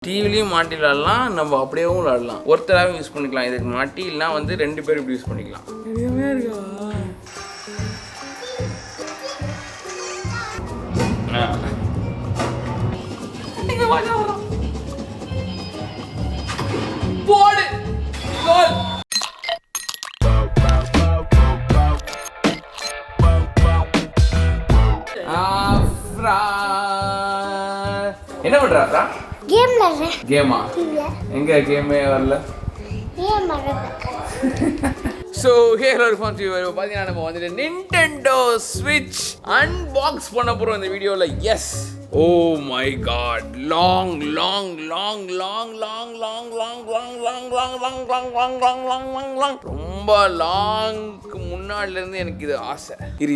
டிவிலையும் மாட்டி விளாடலாம், நம்ம அப்படியேவும் விளாடலாம். ஒருத்தராகவும் யூஸ் பண்ணிக்கலாம். இதுக்கு மாட்டி இல்லைனா வந்து 2 பேரும் இப்படி யூஸ் பண்ணிக்கலாம். எதுவுமே இருக்கா? போடு கோல். என்ன பண்றா? கேம் விளையாடுறேன். கேமா? எங்க கேமே வரல. கேம் வரல. So here are fun viewer. பாத்தீங்கன்னா நம்ம வந்து Nintendo Switch unbox பண்ண போறோம் இந்த வீடியோல. Yes. Oh my god. Long ரொம்ப லாங்க்கு முன்னாடில இருந்து எனக்கு இது ஆசை. இரு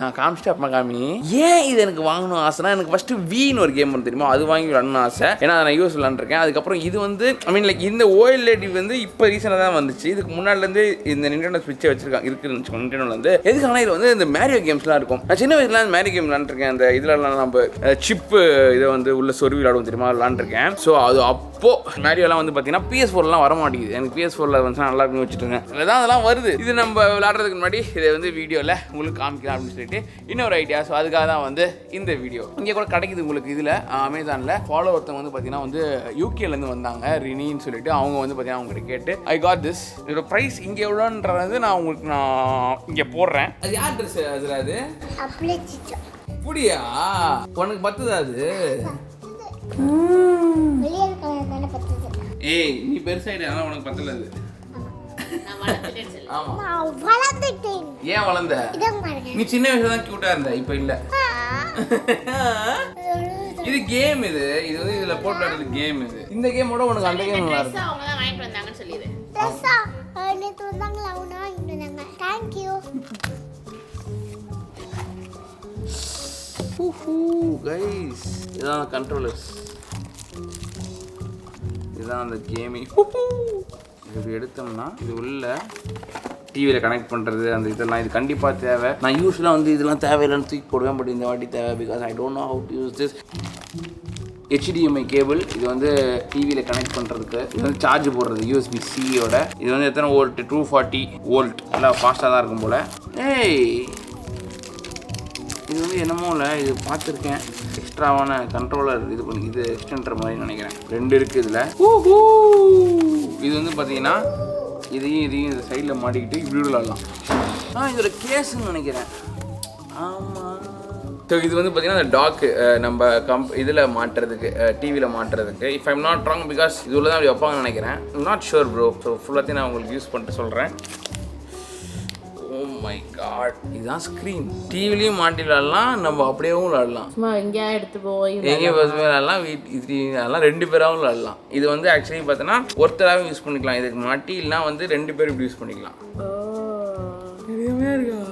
நான் காமிச்சிட்டேன் காமி. ஏன் இது எனக்கு வாங்கணும் ஆசைனா, எனக்கு ஃபர்ஸ்ட் வீன்னு ஒரு கேம் வந்து தெரியுமா, அது வாங்கி விளாடணும் ஆசை. ஏன்னா நான் யூஸ் விளாண்டுருக்கேன். அதுக்கப்புறம் இது வந்து ஐ மீன் லைக் இந்த OLED வந்து இப்போ ரீசெண்டாக தான் வந்துச்சு. இதுக்கு முன்னாடிலேருந்து இந்த Nintendo Switch வச்சிருக்காங்க இருக்குன்னு வச்சுக்கோங்க. Nintendo வந்து எதுக்கான இது வந்து இந்த மேரியோ கேம்ஸ்லாம் இருக்கும். நான் சின்ன வயசுல மேரியோ கேம் விளாண்டுருக்கேன். அந்த இதுலலாம் நம்ம சிப்பு இதை வந்து உள்ள சொருவி விளாடுவோம் தெரியுமா, விளாண்டுருக்கேன். ஸோ அது அப்போ மேரியோலாம் வந்து பார்த்தீங்கன்னா PS4லாம் வர மாட்டேங்குது. எனக்கு PS4ல வந்து நல்லா இருக்குன்னு வச்சுட்டு இருக்கேன். அதெல்லாம் வருது. இது நம்ம விளாடுறதுக்கு முன்னாடி இதை வந்து வீடியோவில் உங்களுக்கு காமிக்கலாம் அப்படின்னு சொல்லிட்டு இன்னொரு ஐடியா. ஸோ அதுக்காக தான் வந்து இந்த வீடியோ. இங்கே கூட கிடைக்குது உங்களுக்கு இதில் அமேசானில். ஃபாலோ ஒருத்தவங்க வந்து பார்த்தீங்கன்னா வந்து யூகேலேருந்து வந்தாங்க, ரினின்னு சொல்லிட்டு. அவங்க வந்து பார்த்தீங்கன்னா அவங்ககிட்ட கேட்டு ஐ காட் திஸ். இதோட ப்ரைஸ் இங்கே எவ்வளோன்றது நான் உங்களுக்கு இங்கே போடுறேன். அது யார் ட்ரெஸ் அதில்? அது அப்படியா? உனக்கு பத்துதா அது? ஏய் நீ பெருசாயிட்டா உனக்கு பத்தல அது. ஏன் வளர்ந்த? நீ சின்ன வயசுல தான் கியூட்டா இருந்த, இப்ப இல்ல. இது கேம். இது வந்து இதுல போட்டு விளையாடுறது கேம். இது இந்த கேமோட உனக்கு அந்த கேம் நல்லா இருக்கு. அவங்க தான் வாங்கிட்டு வந்தாங்கன்னு சொல்லிடு. ட்ரெஸ்ஸா நேத்து வந்தாங்களா, அவங்க வாங்கிட்டு வந்தாங்க. Thank you. கைஸ், இதான் கண்ட்ரோலர்ஸ். இதுதான் அந்த கேமிங். இது எடுத்தோம்னா இது உள்ள டிவியில் கனெக்ட் பண்ணுறது அந்த இதெல்லாம் இது கண்டிப்பாக தேவை. நான் யூஸ்வலாக வந்து இதெல்லாம் தேவையில்லைன்னு தூக்கி போடுவேன். பட் இந்த வாட்டி தேவை. Because I don't know how to use this. HDMI cable. இது வந்து டிவியில் கனெக்ட் பண்ணுறதுக்கு. இது வந்து சார்ஜ் போடுறது USB-Cயோட. இது வந்து எத்தனை வோல்ட்? 240 வோல்ட். நல்லா ஃபாஸ்ட்டாக தான் இருக்கும் போல். ஏய் இது வந்து என்னமோ இல்லை, இது பார்த்துருக்கேன். எக்ஸ்ட்ராவான கண்ட்ரோலர் இது பண்ணி இது எக்ஸ்டெண்டர் மாதிரி நினைக்கிறேன். 2 இருக்குது இதில். இது வந்து பார்த்தீங்கன்னா இதையும் இந்த சைடில் மாட்டிக்கிட்டு இப்படி விளாடலாம். இதோட கேஸுன்னு நினைக்கிறேன். ஆமாம். ஸோ இது வந்து பார்த்தீங்கன்னா அந்த டாக்கு நம்ம இதில் மாட்டுறதுக்கு, டிவியில் மாட்டுறதுக்கு. If I'm not wrong, because இது உள்ள தான் அப்படி வைப்பாங்கன்னு நினைக்கிறேன். Not sure bro. ஸோ ஃபுல்லாத்தையும் நான் உங்களுக்கு யூஸ் பண்ணிட்டு சொல்கிறேன். ஓ மை காட், இதுதான் ஸ்க்ரீன். டிவிலையும் மாட்டி விளாடலாம், நம்ம அப்படியேவும் விளாடலாம். சும்மா எங்கேயா எடுத்து எங்கேயும் விளாடலாம். அதெல்லாம் 2 பேராகவும் விளாடலாம். இது வந்து ஆக்சுவலி பார்த்தோன்னா ஒருத்தராகவும் யூஸ் பண்ணிக்கலாம். இதுக்கு மாட்டி இல்லைனா வந்து 2 பேரும் இப்படி யூஸ் பண்ணிக்கலாம். எதுவுமே இருக்கா?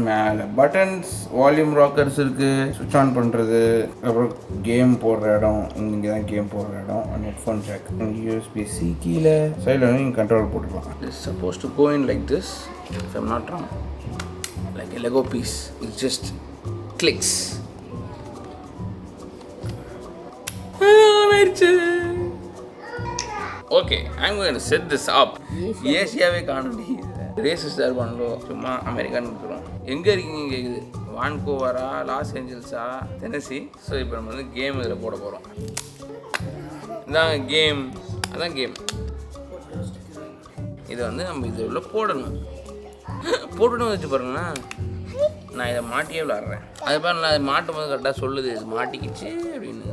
மேலே பட்டன்ஸ், வால்யூம் ராக்கர்ஸ் இருக்குது, சுவிட்ச் ஆன் பண்ணுறது. அப்புறம் கேம் போடுற இடம், இங்கே தான் கேம் போடுற இடம். ஹெட்ஃபோன் ஜாக், USB-C கீழே சைடில் வந்து நீங்கள் கண்ட்ரோல் போட்டுக்கலாம். It's supposed to go in like this, if I'm not wrong, like a Lego piece. It's just clicks. Okay, I'm going to set this up. ஏசியாவே காணொலி ரேஸ் ஸ்டார் பண்ணலாம். சும்மா அமெரிக்கான்னு இருக்கிறோம். எங்கே இருக்கீங்க கேட்குது. வான்கூவரா, லாஸ் ஏஞ்சல்ஸா, டெனசி. ஸோ இப்போ நம்ம வந்து கேம் இதில் போட போகிறோம். இதாங்க கேம். அதான் கேம். இதை வந்து நம்ம இது உள்ள போடணும். போட்டுன்னு வச்சு பாருங்களேன். நான் இதை மாட்டியே விளாட்றேன். அது பாரு, நான் மாட்டும் போது கரெக்டாக சொல்லுது இது மாட்டிக்கிச்சு அப்படின்னு.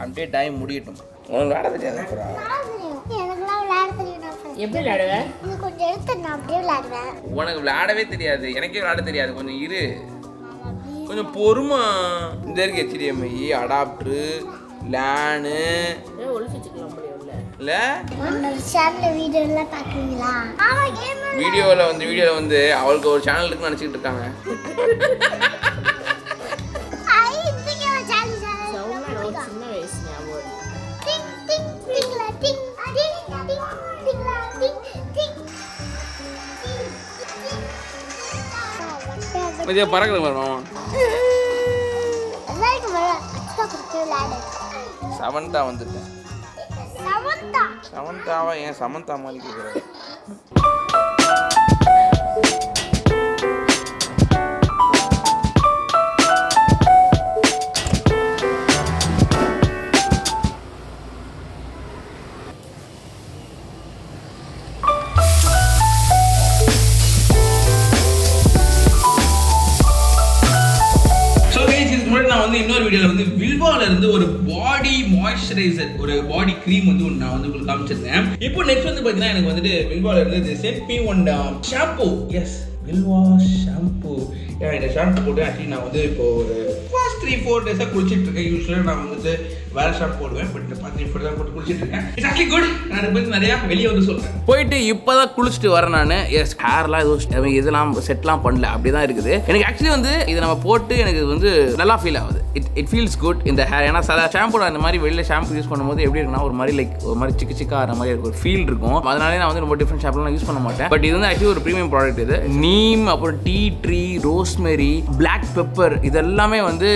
அப்படியே டைம் முடியட்டும். உனக்கு விளாட தெரியாது. எப்படி விளையாடுவேன்? கொஞ்சம் எடுத்து நான் அப்படியே விளையாடுவேன். உனக்கு விளையாடவே தெரியாது, எனக்கே விளையாட தெரியாது. கொஞ்சம் இரு, கொஞ்சம் பொறுமா. இந்த இருக்கு HDMI அடாப்டரு, லேனு. இல்ல வீடியோவில் வந்து அவளுக்கு ஒரு சேனல் இருக்குன்னு நினச்சிக்கிட்டு இருக்காங்க. பறக்குது வரும். கொடுத்து விளையாடு. சமந்தா வந்துட்டேன். சமந்தா. சமந்தாவா ஏன் சமந்தா மாதிரி கேட்குறேன்? நான் வந்து இன்னொரு வீடியோவில் வந்து வில்வால இருந்து ஒரு பாடி மாய்ஸ்சரைசர், ஒரு பாடி க்ரீம் வந்து நான் வந்து உங்களுக்கு காமிச்சிருந்தேன். இப்போ நெக்ஸ்ட் வந்து பார்த்தீங்கன்னா எனக்கு வந்துட்டு வில்வால இருந்து send me one shampoo. Yes, Vilvah shampoo. இந்த ஷாம்பு போட்டு ஆக்சுவலி நான் வந்து இப்போ ஒரு ஃபர்ஸ்ட் 3-4 டேஸாக குளிச்சிட்டு இருக்கேன். யூஸ்வலாக நான் வந்துட்டு வேற ஷாம்பு போடுவேன், பட் பார்த்து இப்போ தான் போட்டு குளிச்சிட்டு இருக்கேன். It's actually good. நான் அதை பற்றி நிறையா வெளியே வந்து சொல்கிறேன். போயிட்டு இப்போ தான் குளிச்சுட்டு வரேன் நான். எஸ், ஹேர்லாம் எதுவும் இதெல்லாம் செட்லாம் பண்ணல, அப்படி தான் இருக்குது. எனக்கு ஆக்சுவலி வந்து இதை நம்ம போட்டு எனக்கு வந்து நல்லா ஃபீல் ஆகுது. இட் ஃபீல்ஸ் குட் இந்த ஹேர். ஏன்னா சில ஷாம்பு அந்த மாதிரி வெளியில் ஷாம்பு யூஸ் பண்ணும்போது எப்படி இருக்குன்னா ஒரு மாதிரி லைக் ஒரு மாதிரி சிக்கா ஆகிற மாதிரி ஒரு ஃபீல் இருக்கும். அதனாலே நான் வந்து ரொம்ப டிஃப்ரெண்ட் ஷாம்புலாம் யூஸ் பண்ண மாட்டேன். பட் இது வந்து ஆக்சுவலி ஒரு ப்ரீமியம் ப்ராடக்ட். இது நீம், அப்புறம் tea tree, rosemary, black pepper இதெல்லாமே வந்து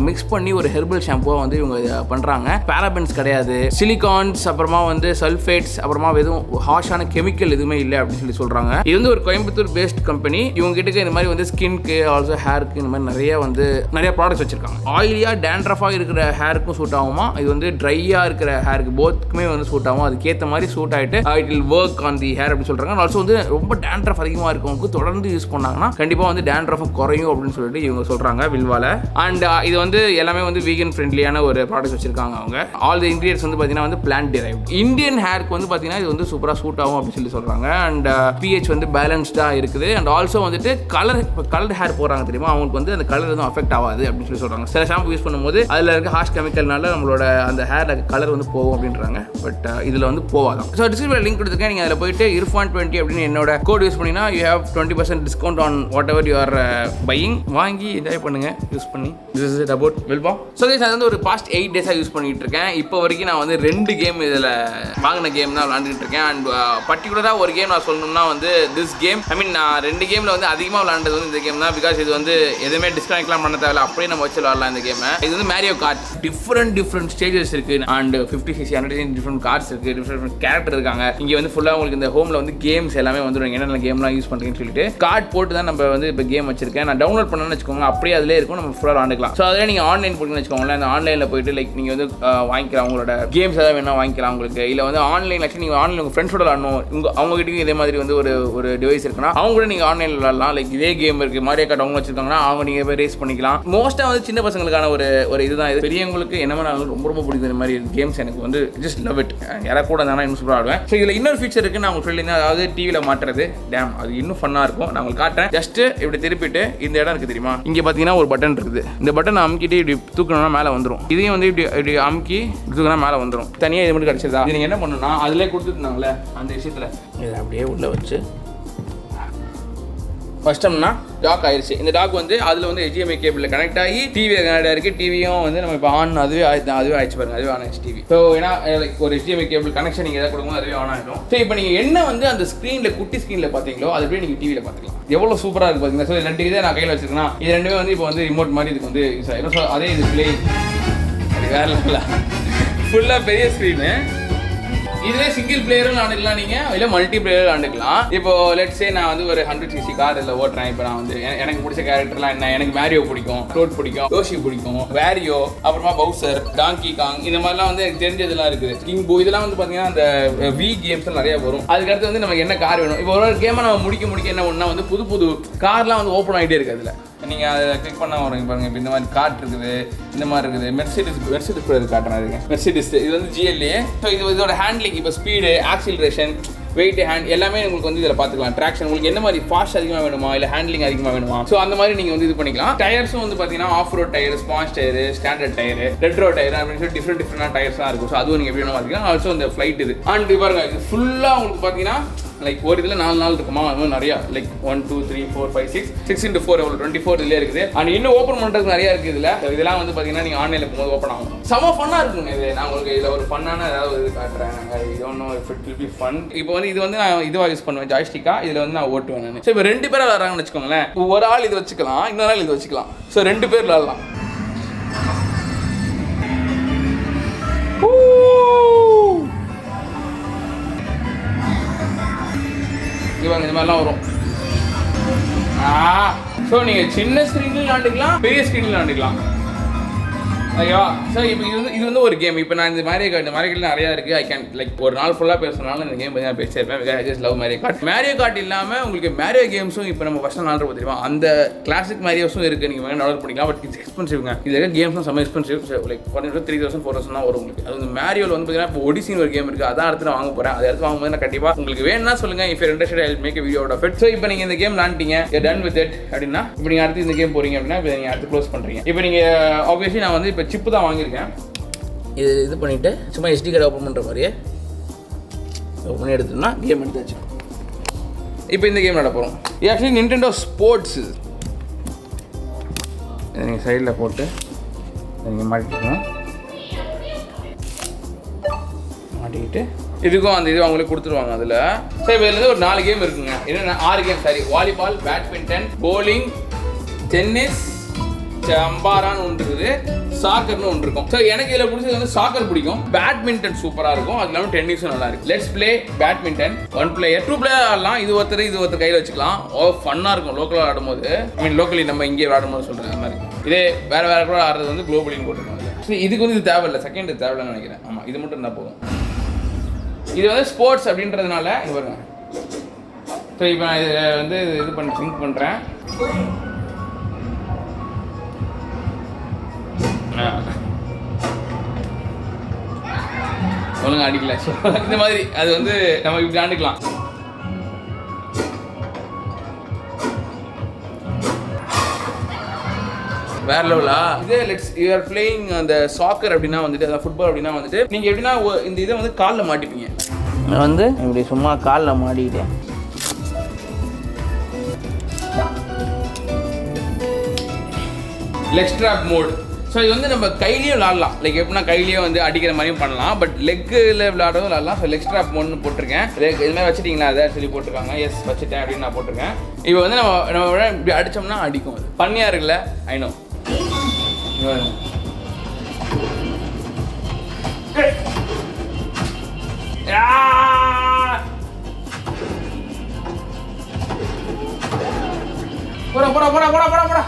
மிக்ஸ் பண்ணி ஒரு ஹெர்பல் ஷாம்புவாக வந்து இவங்க பண்ணுறாங்க. பேராபென்ஸ் கிடையாது, சிலிகான்ஸ், அப்புறமா வந்து சல்ஃபேட்ஸ், அப்புறமா எதுவும் ஹாஷான கெமிக்கல் எதுவுமே இல்லை அப்படின்னு சொல்கிறாங்க. இது வந்து ஒரு கோயம்புத்தூர் பேஸ்ட் கம்பெனி. இவங்க கிட்ட இந்த மாதிரி வந்து ஸ்கின்க்கு ஆல்சோ ஹேருக்கு இந்த மாதிரி நிறைய ப்ராடக்ட்ஸ் வச்சிருக்காங்க. ஆயிலியாக டேண்ட்ரஃபாக இருக்கிற ஹேருக்கும் சூட் ஆகுமா, இது வந்து ட்ரையாக இருக்கிற ஹேருக்கு போத்துக்குமே வந்து சூட் ஆகும். அதுக்கேற்ற மாதிரி சூட் ஆகிட்டு it will work on the hair அப்படின்னு சொல்கிறாங்க. ஆல்சோ வந்து ரொம்ப டேண்ட்ரஃப் அதிகமாக இருக்கவங்களுக்கு தொடர்ந்து யூஸ் பண்ணாங்கன்னா கண்டிப்பாக வந்து டேண்ட்ரஃபும் குறையும் அப்படின்னு சொல்லிட்டு இவங்க சொல்கிறாங்க வில்வால. அண்ட் இது வந்து எல்லாமே வந்து வீகன் ஃப்ரெண்ட்லியான ஒரு ப்ராடக்ட்ஸ் வச்சிருக்காங்க அவங்க. ஆல் தி இன்கிரியன்ஸ் வந்து பார்த்தீங்கன்னா வந்து பிளான்ட் டிரைவ்ட். இந்தியன் ஹேருக்கு வந்து பார்த்தீங்கன்னா இது வந்து சூப்பராக சூட் ஆகும் அப்படின்னு சொல்கிறாங்க. அண்ட் pH வந்து பேலன்ஸ்டாக இருக்குது. அண்ட் ஆல்சோ வந்துட்டு கலர்ட் ஹேர் போகிறாங்க தெரியுமா, அவங்களுக்கு வந்து அந்த கலர் எதுவும் அஃபெக்ட் ஆகாது அப்படின்னு சொல்கிறாங்க. சில ஷாம்பு யூஸ் பண்ணும்போது அதில் இருக்க ஹார்ஷ் கெமிக்கல்னால நம்மளோட அந்த ஹேர் கலர் வந்து போகும் அப்படின்றாங்க. பட் இதில் வந்து போகாதான். ஸோ டிஸ்கிரிப்ஷனில் லிங்க் கொடுத்துருக்கேன். நீங்கள் அதில் போயிட்டு Irfan20 அப்படின்னு என்னோட கோட் யூஸ் பண்ணினா you have 20% discount on what ever you are buying. வாங்கி என்ஜாய் பண்ணுங்க யூஸ் பண்ணி. This is it about Vilva. So guys, அது வந்து ஒரு பாஸ்ட் 8 டேஸாக யூஸ் பண்ணிட்டு இருக்கேன். இப்போ வரைக்கும் நான் வந்து 2 கேம் இதில் வாங்கின கேம் தான் விளாண்டுட்டு இருக்கேன். அண்ட் பர்டிகுலராக ஒரு கேம் நான் சொல்லணும்னா வந்து திஸ் கேம். ஐ மீன் நான் 2 கேமில் வந்து அதிகமாக விளாண்டது வந்து இந்த கேம் தான். பிகாஸ் இது வந்து எதுவுமே டிஸ்கனெக்ட்லாம் பண்ண தேவையில்ல, அப்படியே நம்ம வச்சு விளாடலாம் இந்த கேமை. இது வந்து மேரியோ கார்ட். டிஃப்ரெண்ட் ஸ்டேஜஸ் இருக்கு. அண்ட் 50, 60, 100 டிஃப்ரெண்ட் கார்ட்ஸ் இருக்கு. டிஃப்ரெண்ட் கேரக்டர் இருக்காங்க. இங்கே வந்து ஃபுல்லாக உங்களுக்கு இந்த ஹோமில் வந்து கேம்ஸ் எல்லாமே வந்துடும். என்னென்ன கேம்லாம் யூஸ் பண்ணுறீங்கன்னு சொல்லிட்டு கார்டு போட்டு தான் நம்ம வந்து இப்போ கேம் வச்சிருக்கேன். நான் டவுன்லோட் பண்ணணும்னு வச்சுக்கோங்க, அப்படியே அதிலே இருக்கும், நம்ம ஃபுல்லாக விளாண்டுக்கலாம். ஸோ அதில் நீங்கள் ஆன்லைன் போட்டுன்னு வச்சுக்கோங்களேன். அந்த ஆன்லைனில் போயிட்டு லைக் நீங்கள் வந்து வாங்கிக்கலாம், உங்களோட கேம்ஸ் ஏதாவது வேணா வாங்கிக்கலாம் உங்களுக்கு. இல்லை வந்து ஆன்லைன் ஆக்சுவலி நீங்கள் ஆன்லைன் உங்கள் ஃப்ரெண்ட்ஸோட விளாடணும், அவங்ககிட்டயும் இதே மாதிரி வந்து ஒரு டிவைஸ் இருக்குன்னா அவங்க கூட நீங்கள் ஆன்லைனில் விளாடலாம். லைக் இதே கேம் இருக்குது, மாரியோ கார்ட் அவங்க வச்சிருக்காங்கன்னா அவங்க நீங்கள் போய் ரேஸ் பண்ணிக்கலாம். மோஸ்ட்டாக வந்து சின்ன பசங்களுக்கான ஒரு இதுதான் இது. பெரியவங்களுக்கு என்ன வேணாலும் ரொம்ப பிடிக்கும் இந்த மாதிரி கேம்ஸ். எனக்கு வந்து ஜஸ்ட் லவ் இட். யாராவது கூட இருந்தாலும் இன்னும் சூப்பராக ஆடுவேன். ஸோ இதில் இன்னொரு ஃபீச்சர் இருக்குது, நான் உங்களுக்கு சொல்லியிருந்தேன். அதாவது டிவியில் மாட்டுறது. டேம், அது இன்னும் ஃபன்னாக இருக்கும். நான் உங்களுக்கு காட்டுறேன். ஜஸ்ட் இப்படி திருப்பிட்டு இந்த இடம் இருக்குது தெரியுமா, இங்கே பார்த்தீங்கன்னா ஒரு பட்டன் இருக்குது. இந்த பட்டன் அமுக்கிட்டு இப்படி தூக்கணும்னா மேலே வந்துடும். இதையும் வந்து இப்படி அமுக்கி தூக்கினா மேலே வந்துடும். தனியாக இது மட்டும் கிடச்சிதா, இது நீங்கள் என்ன பண்ணணும்னா அதிலே கொடுத்துருந்தாங்களே அந்த விஷயத்தில் இதை அப்படியே உள்ளே வச்சு ஃபஸ்ட்டம்னா டாக் ஆயிடுச்சு. இந்த டாக் வந்து அதில் வந்து HDMI கேபிளில் கனெக்ட் ஆகி டிவி கனெக்ட் ஆகிருக்கு. டிவியும் வந்து நம்ம இப்போ ஆன் அதுவே ஆயிடுச்சு பாருங்க, அதுவே ஆன் ஆயிடுச்சு டிவி. ஸோ ஏன்னா ஒரு HDMI கேபிள் கனெக்ஷன் நீங்கள் எதாவது கொடுக்கும்போது அதுவே ஆன் ஆகிடும். ஸோ இப்போ நீங்கள் என்ன வந்து அந்த ஸ்க்ரீனில் குட்டி ஸ்க்ரீனில் பார்த்தீங்களோ அது அப்படியே நீங்கள் டிவியில் பார்த்துக்கலாம். எவ்வளோ சூப்பராக இருக்குது பார்த்தீங்கன்னா. ஸோ 2 இதை நான் கையில் வச்சிருக்கேன்னா இது 2மே வந்து இப்போ வந்து ரிமோட் மாதிரி இதுக்கு வந்து யூஸ் ஆகிடும். ஸோ அதே இது பிளே அது வேற லெவலில் ஃபுல்லாக பெரிய ஸ்க்ரீனு. இதுவே சிங்கிள் பிளேயரும் விளாண்டுக்கலாம், நீங்கள் இல்லை மல்டி பிளேயரும் விளாண்டுக்கலாம். இப்போ லெட்ஸ் சே நான் வந்து ஒரு 100cc கார் இதில் ஓட்டுறேன். இப்போ நான் வந்து எனக்கு பிடிச்ச கேரக்டர்லாம் என்ன, எனக்கு மேரியோ பிடிக்கும், டோட் பிடிக்கும், யோஷி பிடிக்கும், வேரியோ, அப்புறமா பவுசர், டாங்கி காங், இந்த மாதிரிலாம் வந்து எனக்கு தெரிஞ்சதெல்லாம் இருக்குது. கிங் பூ இதெல்லாம் வந்து பார்த்தீங்கன்னா அந்த வி கேம்ஸ் நிறைய வரும். அதுக்கடுத்து வந்து நமக்கு என்ன கார் வேணும். இப்போ ஒரு கேமை நம்ம முடிக்க என்ன ஒன்றா வந்து புது கார்லாம் வந்து ஓப்பன் ஆகிட்டே இருக்குது. அதில் நீங்கள் அதை கிளிக் பண்ண வரீங்க பாருங்கள். இப்போ இந்த மாதிரி கார்ட் இருக்குது, இந்த மாதிரி இருக்குது. மெர்சிடிஸ் கூட காட்டுறாங்க. மெர்சிடிஸ் இது வந்து GLA. ஸோ இதோட ஹேண்ட்லிங், இப்போ ஸ்பீடு, ஆக்சிலரேஷன், வெயிட், ஹேண்ட் எல்லாமே உங்களுக்கு வந்து இதில் பார்த்துக்கலாம். ட்ராக்ஷன் உங்களுக்கு என்ன மாதிரி ஃபாஸ்ட் அதிகமாக வேணுமா இல்லை ஹேண்ட்லிங் அதிகமாக வேணுமா, ஸோ அந்த மாதிரி நீங்கள் வந்து இது பண்ணிக்கலாம். டயர்ஸும் வந்து பார்த்தீங்கன்னா off road tyre, sponge tyre, standard tyre, retro tyre அப்படின்னு சொல்லி டிஃப்ரெண்டான டயர்ஸாக இருக்கும். ஸோ அதுவும் நீங்கள் எப்படி வேணும் பார்த்திங்கன்னா. ஆல்சோ இந்த ஃப்ளைட் இது அண்ட் பாருங்க, இது ஃபுல்லாக உங்களுக்கு பார்த்தீங்கன்னா லைக் ஒரு இதில் 4 நாள் இருக்குமா, இன்னும் நிறையா லைக் 1 2 3 4 5 6 into 4 எவ்வளோ 24 இதிலே இருக்குது. அண்ட் இன்னும் ஓப்பன் பண்ணுறதுக்கு நிறையா இருக்குது இதில். இதெல்லாம் வந்து பார்த்தீங்கன்னா நீங்கள் ஆன்லைனில் போகும்போது ஓப்பன் ஆகும். செம ஃபன்னாக இருக்குங்க இது. நான் உங்களுக்கு இதில் ஒரு ஃபன்னான ஏதாவது இது காட்டுறேன். இது ஒன்றும் இட் வில் பி ஃபன். இப்போ வந்து இது வந்து நான் இதுவாக யூஸ் பண்ணுவேன், ஜாய்ஸ்டிக்கா. இதில் வந்து நான் ஓட்டுவேன் நான். ஸோ இப்போ 2 பேர் விளாட்றாங்கன்னு வச்சுக்கோங்களேன். ஒரு ஆள் இது வச்சுக்கலாம், இன்னொரு ஆள் இது வச்சுக்கலாம். ஸோ 2 பேர் விளாட்லாம். இந்த மாதிரிலாம் வரும். ஸோ நீங்கள் சின்ன ஸ்க்ரீன்லையும் விளாண்டுக்கலாம், பெரிய ஸ்க்ரீன்லையும் விளாண்டுக்கலாம். ஓகேவா? ஸோ இப்போ இது வந்து ஒரு கேம். இப்போ நான் இந்த மேரியோ கார்ட் நிறையா இருக்குது. ஐ கேன் லைக் ஒரு நாள் ஃபுல்லாக பேசுனாலும் இந்த கேம் பற்றி நான் பேசிட்டே இருப்பேன். I just love Mario card இல்லாமல் உங்களுக்கு மேரியோ கேம்ஸும் இப்போ நம்ம ஃபஸ்ட் நாள் தெரியுமா, அந்த கிளாசிக் மேரியோஸும் இருக்குது. நீங்கள் வேணும் டவுன்லோட் பண்ணிக்கலாம். பட் இட்ஸ் எக்ஸ்பென்சிவ்ங்க. இது கேம்ஸும் செம்ம எக்ஸ்பென்சிவ். லைக் 3,000 4,000 தான் வரும் உங்களுக்கு. அது மேரியோவில் வந்து பார்த்தீங்கன்னா இப்போ ஒடிசின்னு ஒரு கேம் இருக்குது. அதான் அடுத்து நான் வாங்க போகிறேன். அதை எடுத்து வாங்கும்போது நான் கண்டிப்பாக உங்களுக்கு வேணும்னா சொல்லுங்கள். If interested I will make a video out of it. So இப்போ நீங்கள் இந்த கேம் விளாண்டிங்க, டன் வித் இட் அப்படின்னா இப்போ நீங்கள் அடுத்து இந்த கேம் போகிறீங்க அப்படின்னா இப்போ நீங்கள் அடுத்து க்ளோஸ் பண்ணுறீங்க. இப்போ நீங்கள் ஆப்வியஸ்லி நான் வந்து இப்போ சிப்பு தான் வாங்கியிருக்கேன். இது பண்ணிவிட்டு சும்மா SD கார்டு ஓப்பன் பண்ணுற மாதிரியே ஓப்பன் பண்ணி எடுத்தோம்னா கேம் எடுத்தாச்சு. இப்போ இந்த கேம் விளாட போகிறோம். இது ஆக்சுவலி நிண்டெண்டோ ஸ்போர்ட்ஸ். இதை நீங்கள் சைடில் போட்டு நீங்கள் மாட்டிக்கணும். மாட்டிக்கிட்டு இதுக்கும் அந்த இது அவங்களே கொடுத்துருவாங்க அதில். சரி, இப்போ இதில் ஒரு 4 கேம் இருக்குங்க. என்னென்ன 6 game sorry. Volleyball, badminton, bowling, tennis, அம்பாரான்னு ஒன்று இருக்குது, சாக்கர்னு ஒன்று இருக்கும். ஸோ எனக்கு இதில் பிடிச்சது வந்து சாக்கர் பிடிக்கும். பேட்மிண்டன் சூப்பராக இருக்கும். அது இல்லாமல் டென்னிஸும் நல்லா இருக்கு. Let's play badminton. 1 player 2 player ஆடலாம். இது ஒருத்தர் கையில் வச்சுக்கலாம். ஃபன்னாக இருக்கும் லோக்கலாக ஆடும்போது. ஐ மீன் லோக்கலி நம்ம இங்கே விளாடும்போது சொல்கிறேன் அந்த மாதிரி. இதே வேறு கூட ஆடுறது வந்து குளோபலின்னு போட்டுருக்காங்க. ஸோ இதுக்கு வந்து இது தேவையில்லை, செகண்ட் தேவையில்லைன்னு நினைக்கிறேன். ஆமாம், இது மட்டும் இருந்தால் போதும். இது வந்து ஸ்போர்ட்ஸ் அப்படின்றதுனால இது வருங்க. ஸோ இப்போ நான் இதை வந்து இது பண்ணி சிங்க் பண்ணுறேன். ஒழுங்காக அடிக்கல. ஸோ இந்த மாதிரி அது வந்து நம்ம இப்படி ஆண்டுக்கலாம். வேற லெவலா இதே. லெட்ஸ் யூ ஆர் பிளேயிங் அந்த சாக்கர் அப்படின்னா வந்துட்டு, அதாவது ஃபுட்பால் அப்படின்னா வந்துட்டு நீங்கள் எப்படின்னா இந்த இதை வந்து காலில் மாட்டிப்பீங்க. வந்து இப்படி சும்மா காலில் மாட்டிக்கிட்டு லெக் ஸ்ட்ராப் மோட். ஸோ இது வந்து நம்ம கையிலேயும் விளாடலாம். லைக் எப்படின்னா கையிலேயே வந்து அடிக்கிற மாதிரியும் பண்ணலாம். பட் லெக்கில் விளாடவும் விளாடலாம். ஸோ லெக் ஸ்ட்ராப் மோட்னு போட்டிருக்கேன். இது மாதிரி வச்சுட்டிங்களா அதை சொல்லி போட்டிருக்காங்க. எஸ் வச்சுட்டேன் அப்படின்னு நான் போட்டிருக்கேன். இப்போ வந்து நம்ம இப்படி அடித்தோம்னா அடிக்கும். அது பண்ணியா இருக்குல்ல? ஐநோ. போடா போடா போடா போடா போடா போடா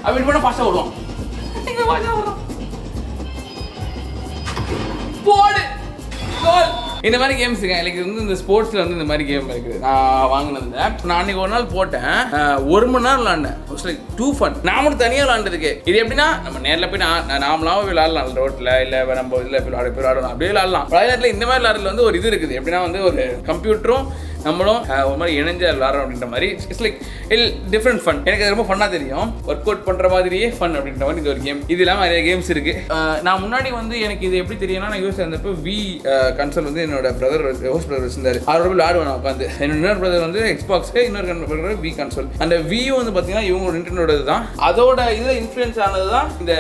அப்படி போனால் ஃபாஸ்ட்டாக விடுவோம். போடு கோல். இந்த மாதிரி கேம்ஸ் இருக்கு. எனக்கு வந்து இந்த ஸ்போர்ட்ஸில் வந்து இந்த மாதிரி கேம் இருக்குது. நான் வாங்கினதுல நான் அன்றைக்கி ஒரு நாள் போட்டேன். 1 மணி நேரம் விளாண்டேன். Like two fun. நான் மட்டும் தனியாக விளாண்டதுக்கு. இது எப்படின்னா நம்ம நேரில் போய் நாமளாவும் விளாடலாம் ரோட்டில், இல்லை நம்ம இதில் போய் விளாடணும் அப்படியே விளாடலாம். விளையாட்டில் இந்த மாதிரி விளாட்றதுல வந்து ஒரு இது இருக்குது. எப்படின்னா வந்து ஒரு கம்ப்யூட்டரும் நம்மளும் ஒரு மாதிரி இணைஞ்சு விளாட்றோம் அப்படின்ற மாதிரி. It's like different fun. எனக்கு அது ரொம்ப ஃபன்னாக தெரியும். ஒர்க் அவுட் பண்ணுற மாதிரியே ஃபன் அப்படின்ற மாதிரி இது ஒரு கேம். இது இல்லாமல் நிறைய கேம்ஸ் இருக்குது. நான் முன்னாடி வந்து எனக்கு இது எப்படி தெரியும்னா, நான் யூஸ் இருந்தப்போ வி கன்சோல் வந்து என்னோட பிரதர் ஹோஸ்ட் பிரதர் வச்சிருந்தாரு. அவரோட விளாடுவேன் உட்காந்து. இன்னொரு பிரதர் வந்து எக்ஸ்பாக்ஸு, இன்னொரு பிரதர் வி கன்சோல். அந்த வியும் வந்து பார்த்தீங்கன்னா இவங்களோட நிண்டெண்டோடது தான். அதோட இதில் இன்ஃப்ளூயன்ஸ் ஆனது தான் இந்த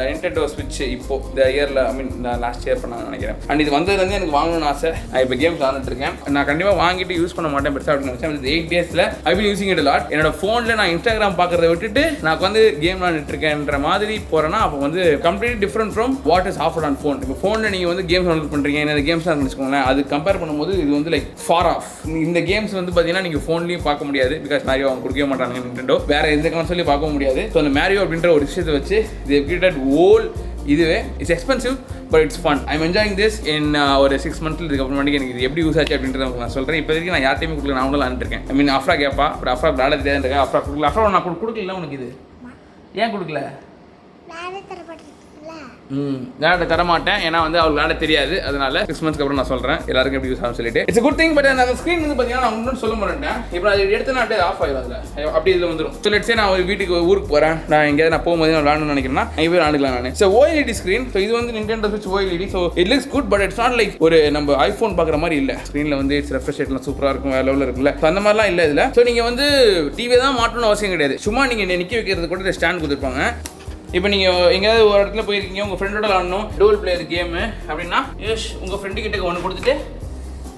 நிண்டெண்டோ ஸ்விட்ச். இப்போ இந்த இயரில் ஐ மீன் லாஸ்ட் இயர் பண்ணாங்கன்னு நினைக்கிறேன். அண்ட் இது வந்ததுலேருந்து எனக்கு வாங்கணும்னு ஆசை. நான் இப்போ கேம்ஸ் ஆடிட்டு இருக்கேன். நான் கண்டிப்பாக வாங்கிட்டு யூஸ் பண்ண மாட்டேன் பெருசாக அப்படின்னு நினச்சேன். 8 daysல I will using it lot. என்னோட ஃபோனில் நான் இன்ஸ்டாகிராம் பார்க்குறத விட்டுட்டு நான் வந்து கேம் விளாண்டுட்டு இருக்கேன்ற மாதிரி போகிறேன்னா அப்போ வந்து completely different from what is offered on phone. இப்போ ஃபோனில் நீங்கள் வந்து கேம்ஸ் டவுன்லோட் பண்ணுறீங்க, என்ன கேம்ஸ்லாம் வச்சுக்கோங்களேன், அது கம்பேர் பண்ணும்போது இது வந்து லைக் ஃபார் ஆஃப். இந்த கேம்ஸ் வந்து பார்த்தீங்கன்னா நீங்கள் ஃபோன்லேயும் பார்க்க முடியாது. பிகாஸ் மேரியோ அவங்க கொடுக்க மாட்டாங்க நிண்டெண்டோ. வேறு எந்த கன்சோலையும் பார்க்க முடியாது. ஸோ அந்த மேரியோ அப்படின்ற ஒரு விஷயத்தை வச்சு இது கிரியேட்டட் ஓல். இதுவே it's expensive but it's fun. I am enjoying this in ஒரு 6 months. இதுக்கப்புறமாட்டிக்கு எனக்கு இது எப்படி யூஸ் ஆச்சு அப்படின்றத நான் சொல்கிறேன். இப்போ வரைக்கும் நான் யார்ட்டையுமே கொடுக்கல. நான் விளாண்டுட்டு இருக்கேன். ஐ மீன் அஃப்ரா கேப்பா, பட் அஃப்ரா விளாட தெரியாதுங்க. அஃப்ரா கொடுக்கல. அஃப்ரா நான் கொடுக்கல. உனக்கு இது ஏன் கொடுக்கல? விளையாட தரமாட்டேன். ஏன்னா வந்து அவளுக்கு விளையாட தெரியாது. அதனால 6 months அப்புறம் நான் சொல்கிறேன் எல்லாருக்கும் எப்படி யூஸ் ஆகும் சொல்லிட்டு. It's good thing. பட் அந்த ஸ்க்ரீன் வந்து பார்த்தீங்கன்னா நான் இன்னும் சொல்ல மாட்டேன். இப்போ நான் எடுத்து நான் அப்படியே ஆஃப் ஆகிடும். அதில் அப்படி இதில் வந்துடும். ஸோ லெட்ஸே நான் ஒரு வீட்டுக்கு ஊருக்கு போகிறேன், நான் எங்கேயாவது நான் போகும்போது நான் விளாடணும்னு நினைக்கிறேன்னா இங்கே போய் விளாண்டுக்கலாம் நான். So OLED screen. ஸோ இது வந்து நிண்டெண்டோ ஸ்விட்ச் OLED. So it looks good but it's not like ஒரு நம்ம ஐஃபோன் பார்க்குற மாதிரி இல்லை. ஸ்க்ரீனில் வந்து இட்ஸ் ரெஃப்ரெஷ் ரேட்லாம் சூப்பராக இருக்கும், வேறு லெவலில் இருக்குல்ல. ஸோ அந்த மாதிரிலாம் இல்லை இதில். ஸோ நீங்கள் வந்து டிவியை தான் மாட்டணும்னு அவசியம் கிடையாது. சும்மா நீங்கள் நிற்க வைக்கிறது கூட ஸ்டாண்ட் கொடுத்துருப்பாங்க. இப்போ நீங்கள் எங்கேயாவது ஒரு இடத்துல போயிருக்கீங்க, உங்கள் ஃப்ரெண்டோட விளாடணும் டூல் பிளேயர் கேமு அப்படின்னா உங்கள் ஃப்ரெண்டு கிட்ட ஒன்று கொடுத்துட்டு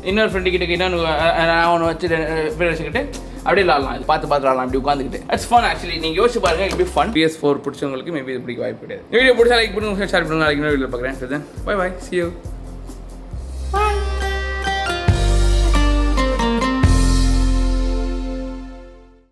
இன்னொரு ஃப்ரெண்டு கிட்ட இன்னொன்று ஒன்று வச்சு பேர் வச்சுக்கிட்டு அப்படியே விளாடலாம். இது பார்த்து விளாடலாம் அப்படி உட்காந்துக்கிட்டு. It's fun actually. நீங்கள் யோசிச்சு பாருங்க, இப்படி ஃபன். PS4 பிடிச்சவங்களுக்கு மேபி இது பிடிக்க வாய்ப்பு கிடையாது. வீடியோ பிடிச்சா லைக் பண்ணுங்க, ஷேர் பண்ணுங்க. நாளைக்கு இன்னொரு வீடியோ பார்க்குறேன். Bye bye, see you.